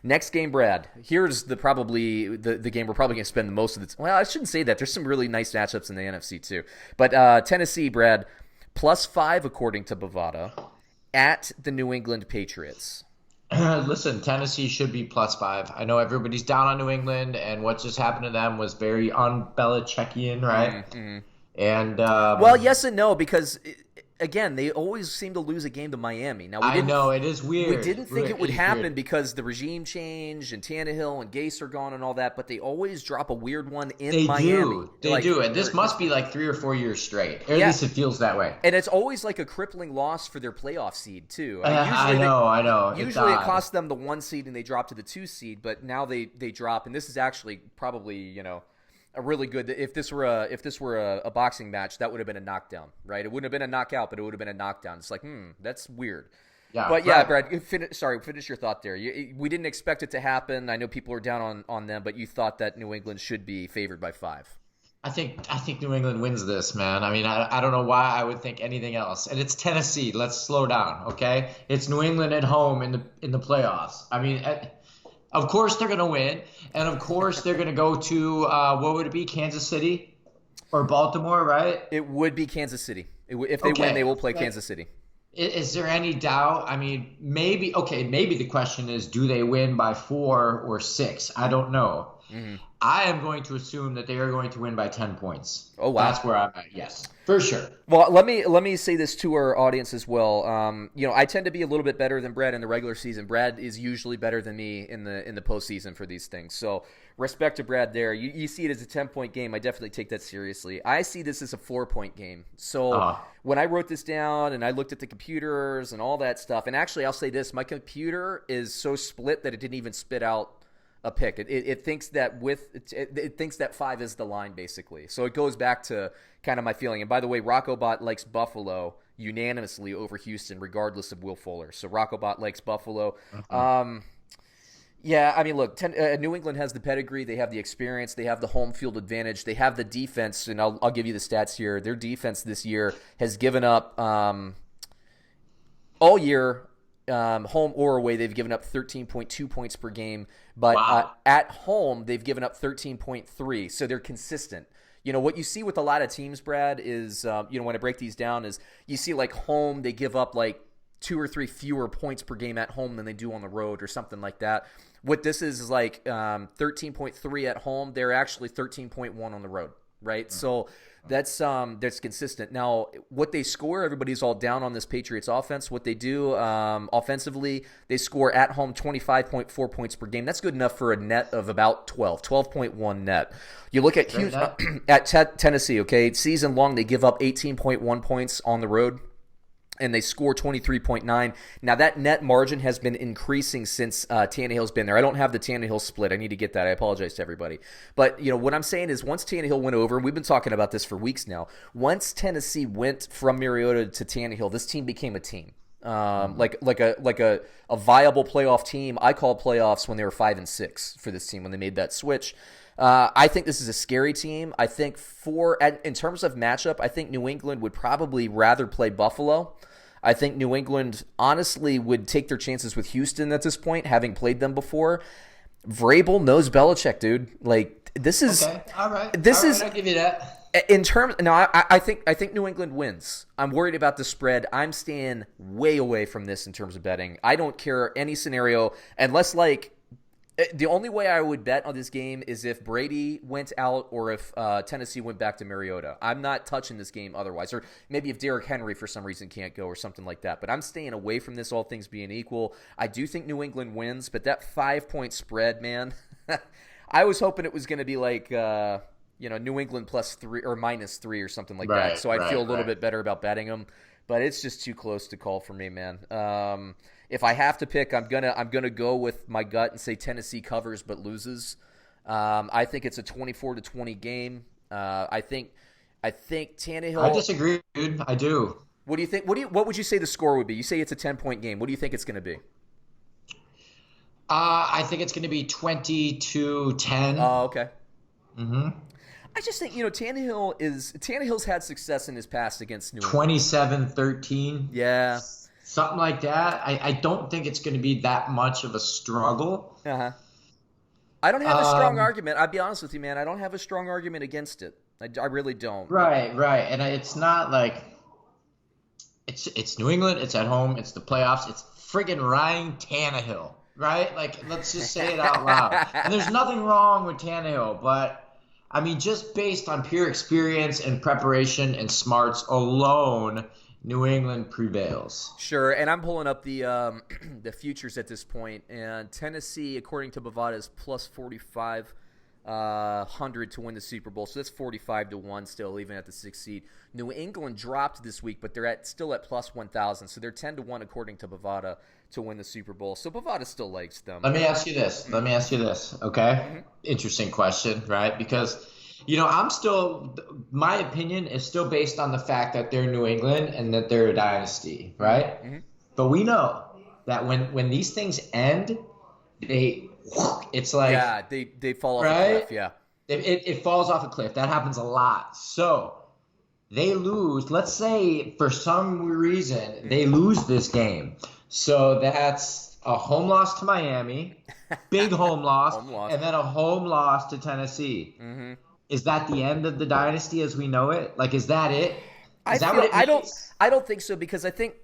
Next game, Brad. Here's the game we're probably going to spend the most of the Well, I shouldn't say that. There's some really nice matchups in the NFC too. But Tennessee, Brad, +5 according to Bovada at the New England Patriots. Listen, Tennessee should be +5. I know everybody's down on New England, and what just happened to them was very un-Belichickian, right? Mm-hmm. And Well, yes and no, because again, they always seem to lose a game to Miami. Now I know it is weird. We didn't think it would It's happen weird. because the regime change and Tannehill and Gase are gone and all that, but they always drop a weird one in They Miami. do. They Like, do. And this must be like 3 or 4 years straight. Or at Yeah. least it feels that way. And it's always like a crippling loss for their playoff seed too. I know. It's Usually it odd. costs them the 1 seed and they drop to the 2 seed, but now they drop, and this is actually probably a really good. If this were a boxing match, that would have been a knockdown, right? It wouldn't have been a knockout, but it would have been a knockdown. It's like, that's weird. Yeah, But yeah, Brad. Brad, finish your thought there. We didn't expect it to happen. I know people are down on them, but you thought that New England should be favored by 5. I think New England wins this, man. I mean, I don't know why I would think anything else. And it's Tennessee. Let's slow down, okay? It's New England at home in the playoffs. I mean, of course they're going to win, and of course they're going to go to what would it be, Kansas City or Baltimore, right? It would be Kansas City. If they Okay. win, they will play Kansas City. Is there any doubt? I mean, maybe the question is, do they win by 4 or 6? I don't know. Mm-hmm. I am going to assume that they are going to win by 10 points. Oh, wow. That's where I'm at. Yes, for sure. Well, let me say this to our audience as well. I tend to be a little bit better than Brad in the regular season. Brad is usually better than me in the postseason for these things. So respect to Brad there. You see it as a 10-point game. I definitely take that seriously. I see this as a 4-point game. So when I wrote this down and I looked at the computers and all that stuff, and actually I'll say this: my computer is so split that it didn't even spit out a pick. It thinks that it thinks that 5 is the line, basically. So it goes back to kind of my feeling. And by the way, Rockobot likes Buffalo unanimously over Houston, regardless of Will Fuller. So Rockobot likes Buffalo. Yeah, I mean, look, New England has the pedigree. They have the experience. They have the home field advantage. They have the defense, and I'll give you the stats here. Their defense this year has given up all year, home or away, they've given up 13.2 points per game. But Wow. At home, they've given up 13.3. So they're consistent. What you see with a lot of teams, Brad, is, when I break these down, is you see like home, they give up like 2 or 3 fewer points per game at home than they do on the road or something like that. What this is like 13.3 at home. They're actually 13.1 on the road, right? So that's consistent. Now, what they score, everybody's all down on this Patriots offense. What they do offensively, they score at home 25.4 points per game. That's good enough for a net of about 12.1 net. You look at Tennessee, okay? Season long, they give up 18.1 points on the road, and they score 23.9. Now, that net margin has been increasing since Tannehill's been there. I don't have the Tannehill split. I need to get that. I apologize to everybody. But, what I'm saying is once Tannehill went over, and we've been talking about this for weeks now, once Tennessee went from Mariota to Tannehill, this team became a team. Like a viable playoff team. I call playoffs when they were 5-6 for this team when they made that switch. I think this is a scary team. I think in terms of matchup, I think New England would probably rather play Buffalo. I think New England honestly would take their chances with Houston at this point, having played them before. Vrabel knows Belichick, dude. Like this is Okay. All right. I'll give you that. in terms. No, I think New England wins. I'm worried about the spread. I'm staying way away from this in terms of betting. I don't care any scenario unless the only way I would bet on this game is if Brady went out or if Tennessee went back to Mariota. I'm not touching this game otherwise. Or maybe if Derrick Henry for some reason can't go or something like that. But I'm staying away from this, all things being equal. I do think New England wins, but that 5-point spread, man, I was hoping it was going to be like New England +3 or -3 or something like that. So I'd feel a little bit better about betting them. But it's just too close to call for me, man. If I have to pick, I'm gonna go with my gut and say Tennessee covers but loses. I think it's a 24-20 game. I think Tannehill. I disagree, dude. I do. What do you think? What would you say the score would be? You say it's a 10-point game. What do you think it's going to be? I think it's going to be 20-10. Oh, okay. Mm-hmm. I just think Tannehill's had success in his past against New England. 27-13. Yeah. something like that. I don't think it's going to be that much of a struggle. Uh-huh. I don't have a strong argument. I'll be honest with you, man. I don't have a strong argument against it. I really don't. Right, right. And it's not like it's New England, it's at home, it's the playoffs, it's friggin' Ryan Tannehill, right? Like, let's just say it out loud. And there's nothing wrong with Tannehill, but I mean, just based on pure experience and preparation and smarts alone, New England prevails. Sure, and I'm pulling up the the futures at this point, and Tennessee, according to Bovada, is plus 4,500 to win the Super Bowl. So that's 45-1 still, even at the 6th seed. New England dropped this week, but they're still at plus 1,000. So they're 10-1 according to Bovada to win the Super Bowl. So Bovada still likes them. Let me ask you this. Okay? Mm-hmm. Interesting question, right? Because my opinion is still based on the fact that they're New England and that they're a dynasty, right? Mm-hmm. But we know that when these things end, it's like, yeah, they fall off right? a cliff, yeah. It falls off a cliff. That happens a lot. So they lose. Let's say for some reason they lose this game. So that's a home loss to Miami, big home loss, and then a home loss to Tennessee. Mm-hmm. Is that the end of the dynasty as we know it? Like, is that it? What it means? I don't think so, because I think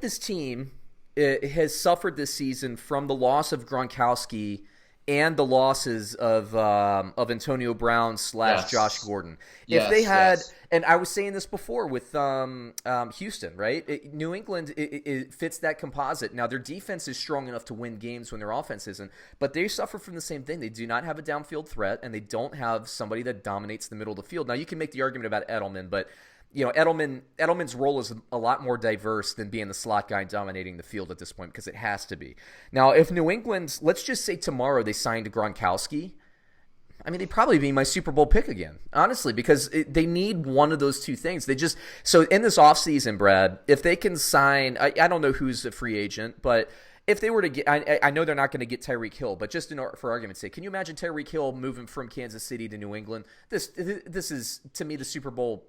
this team has suffered this season from the loss of Gronkowski and the losses of Antonio Brown / Josh Gordon. If they had, and I was saying this before with Houston, right? New England it fits that composite. Now their defense is strong enough to win games when their offense isn't, but they suffer from the same thing. They do not have a downfield threat, and they don't have somebody that dominates the middle of the field. Now you can make the argument about Edelman, but Edelman's role is a lot more diverse than being the slot guy dominating the field at this point, because it has to be. Now, if New England, let's just say tomorrow they signed Gronkowski, I mean, they'd probably be my Super Bowl pick again, honestly, because they need one of those two things. So in this offseason, Brad, if they can sign, I don't know who's a free agent, but if they were to get, I know they're not going to get Tyreek Hill, but just for argument's sake, can you imagine Tyreek Hill moving from Kansas City to New England? This is, to me, the Super Bowl.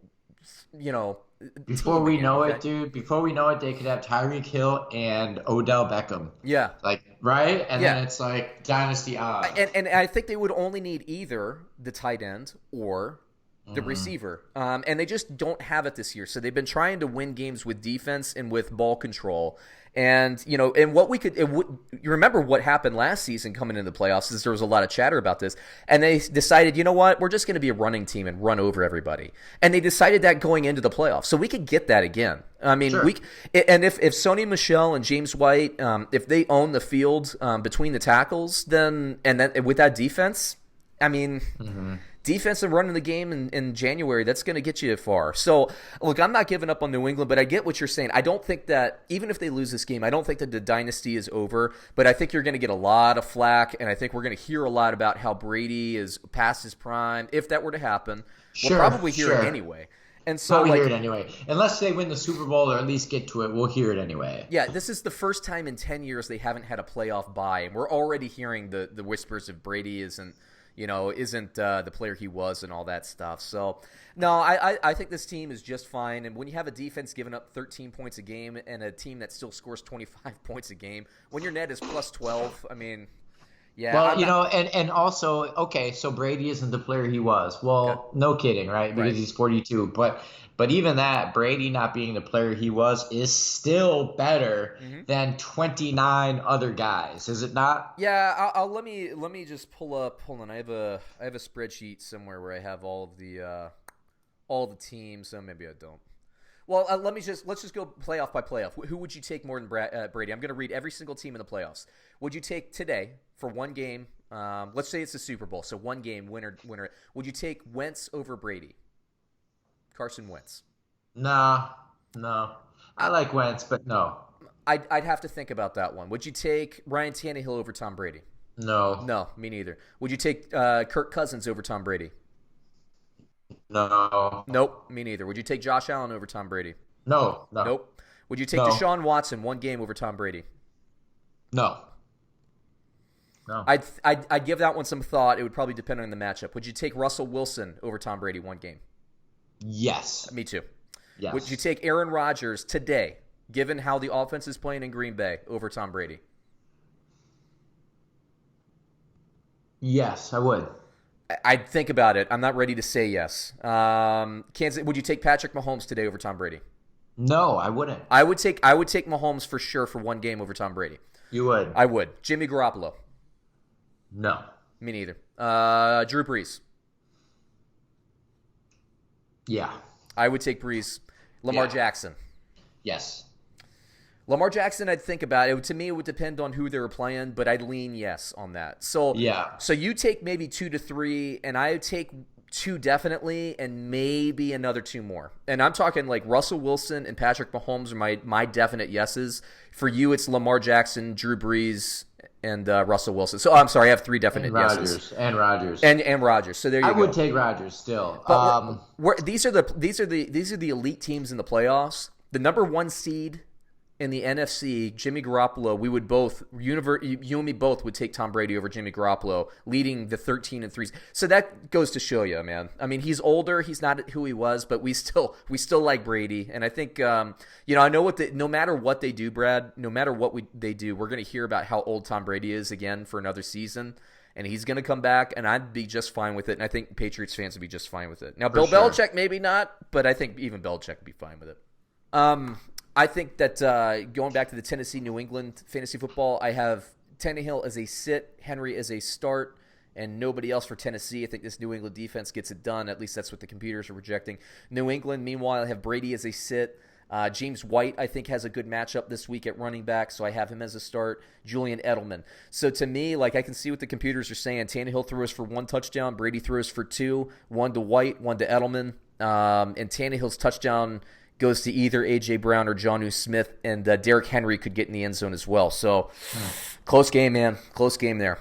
Before we know it, they could have Tyreek Hill and Odell Beckham. Yeah. Like, right? And then it's like dynasty odds. And I think they would only need either the tight end or the receiver. And they just don't have it this year. So they've been trying to win games with defense and with ball control. And, and what you remember what happened last season coming into the playoffs is there was a lot of chatter about this. And they decided, you know what, we're just going to be a running team and run over everybody. And they decided that going into the playoffs. So we could get that again. I mean, sure. And if Sony Michel and James White, if they own the field between the tackles, then with that defense, I mean, defense and running the game in January, that's going to get you far. So, look, I'm not giving up on New England, but I get what you're saying. I don't think that, even if they lose this game, I don't think that the dynasty is over, but I think you're going to get a lot of flack, and I think we're going to hear a lot about how Brady is past his prime. If that were to happen, we'll probably hear it anyway. And so, hear it anyway. Unless they win the Super Bowl or at least get to it, we'll hear it anyway. Yeah, this is the first time in 10 years they haven't had a playoff bye, and we're already hearing the whispers of Brady isn't the player he was and all that stuff. So, no, I think this team is just fine. And when you have a defense giving up 13 points a game and a team that still scores 25 points a game, when your net is plus 12, I mean, yeah. Well, and also, okay, so Brady isn't the player he was. Well, no kidding, right? Because he's 42. But even that, Brady not being the player he was is still better than 29 other guys, is it not? Yeah, let me just pull up. Hold on, I have a spreadsheet somewhere where I have all the teams. So maybe I don't. Well, let's just go playoff by playoff. Who would you take more than Brady? I'm going to read every single team in the playoffs. Would you take today for one game? Let's say it's the Super Bowl, so one game winner. Would you take Wentz over Brady? Carson Wentz. No. I like Wentz, but no. I'd have to think about that one. Would you take Ryan Tannehill over Tom Brady? No. No, me neither. Would you take Kirk Cousins over Tom Brady? No. Nope, me neither. Would you take Josh Allen over Tom Brady? No. Nope. Would you take Deshaun Watson one game over Tom Brady? No. I'd give that one some thought. It would probably depend on the matchup. Would you take Russell Wilson over Tom Brady one game? Yes. Me too. Yes. Would you take Aaron Rodgers today given how the offense is playing in Green Bay over Tom Brady? Yes, I would. I'd think about it. I'm not ready to say yes. Kansas. Would you take Patrick Mahomes today over Tom Brady? No, I wouldn't. I would take Mahomes for sure for one game over Tom Brady. You would? I would. Jimmy Garoppolo. No. Me neither. Drew Brees. Yeah. I would take Brees. Lamar Jackson. Yes. Lamar Jackson, I'd think about it. To me, it would depend on who they were playing, but I'd lean yes on that. So you take maybe 2 to 3, and I would take 2 definitely, and maybe another 2 more. And I'm talking like Russell Wilson and Patrick Mahomes are my definite yeses. For you, it's Lamar Jackson, Drew Brees, and Russell Wilson. So I'm sorry, I have 3 definite yeses. And Rodgers. And Rodgers. So there you go. I would take Rodgers still. But these are the elite teams in the playoffs. The number 1 seed in the NFC, Jimmy Garoppolo, we would both, you and me both would take Tom Brady over Jimmy Garoppolo, leading the 13-3. So that goes to show you, man. I mean, he's older, he's not who he was, but we still like Brady. And I think, I know no matter what they do, Brad, no matter what they do, we're going to hear about how old Tom Brady is again for another season. And he's going to come back, and I'd be just fine with it. And I think Patriots fans would be just fine with it. Now, Bill Belichick, maybe not, but I think even Belichick would be fine with it. I think that going back to the Tennessee-New England fantasy football, I have Tannehill as a sit, Henry as a start, and nobody else for Tennessee. I think this New England defense gets it done. At least that's what the computers are projecting. New England, meanwhile, I have Brady as a sit. James White, I think, has a good matchup this week at running back, so I have him as a start. Julian Edelman. So to me, I can see what the computers are saying. Tannehill throws for 1 touchdown. Brady throws for 2. 1 to White, 1 to Edelman. And Tannehill's touchdown goes to either A.J. Brown or Jonnu Smith, and Derrick Henry could get in the end zone as well. So, close game, man. Close game there.